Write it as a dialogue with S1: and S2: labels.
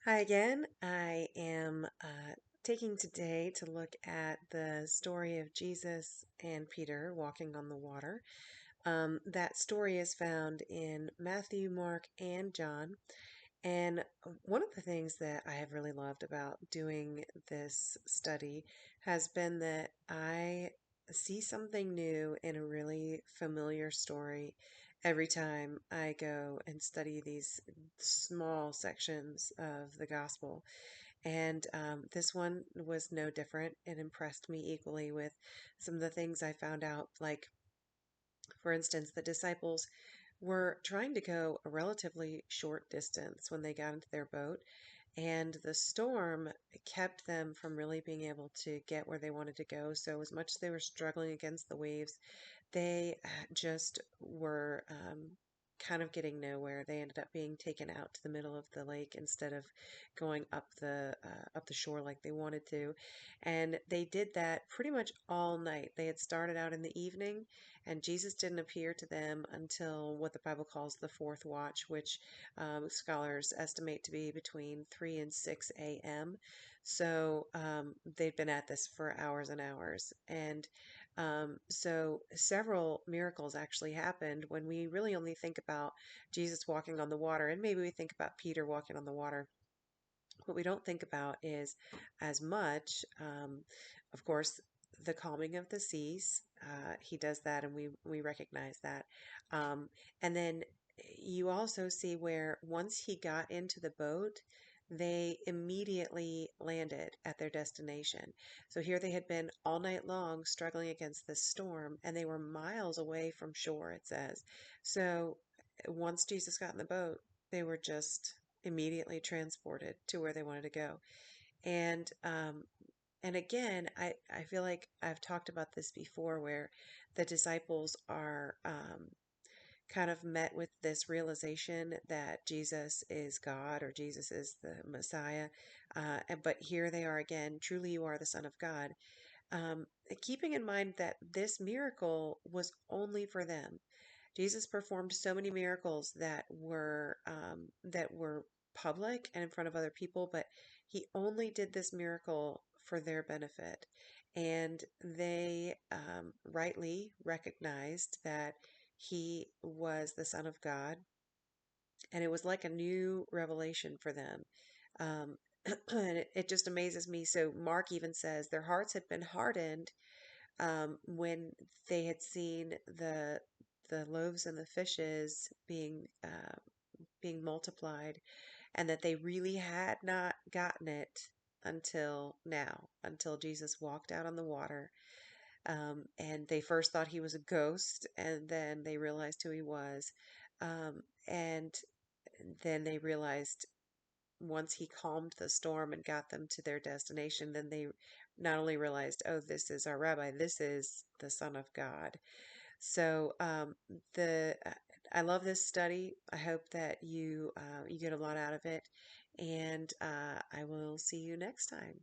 S1: Hi again. I am taking today to look at the story of Jesus and Peter walking on the water. That story is found in Matthew, Mark, and John. And one of the things that I have really loved about doing this study has been that I see something new in a really familiar story every time I go and study these small sections of the gospel. And this one was no different. It impressed me equally with some of the things I found out, like, for instance, the disciples were trying to go a relatively short distance when they got into their boat, and the storm kept them from really being able to get where they wanted to go. So, as much as they were struggling against the waves, they just were kind of getting nowhere. They ended up being taken out to the middle of the lake instead of going up the shore like they wanted to. And they did that pretty much all night. They had started out in the evening, and Jesus didn't appear to them until what the Bible calls the fourth watch, which scholars estimate to be between 3 and 6 a.m. So they'd been at this for hours and hours. And so several miracles actually happened when we really only think about Jesus walking on the water, and maybe we think about Peter walking on the water. What we don't think about is as much, of course, the calming of the seas. He does that, and we recognize that. Um, and then you also see where once he got into the boat, they immediately landed at their destination. So here they had been all night long struggling against this storm, and they were miles away from shore, it says. So once Jesus got in the boat, they were just immediately transported to where they wanted to go. And and again, I feel like I've talked about this before where the disciples are kind of met with this realization that Jesus is God or Jesus is the Messiah. But here they are again, truly you are the Son of God. Um, Keeping in mind that this miracle was only for them. Jesus performed so many miracles that were public and in front of other people, but he only did this miracle for their benefit. And they rightly recognized that he was the Son of God, and it was like a new revelation for them. Um, and it just amazes me. So Mark even says their hearts had been hardened when they had seen the loaves and the fishes being multiplied, and that they really had not gotten it until now, until Jesus walked out on the water. And they first thought he was a ghost, and then they realized who he was. And then they realized once he calmed the storm and got them to their destination, then they not only realized, oh, this is our rabbi, this is the Son of God. So the I love this study. I hope that you get a lot out of it, and I will see you next time.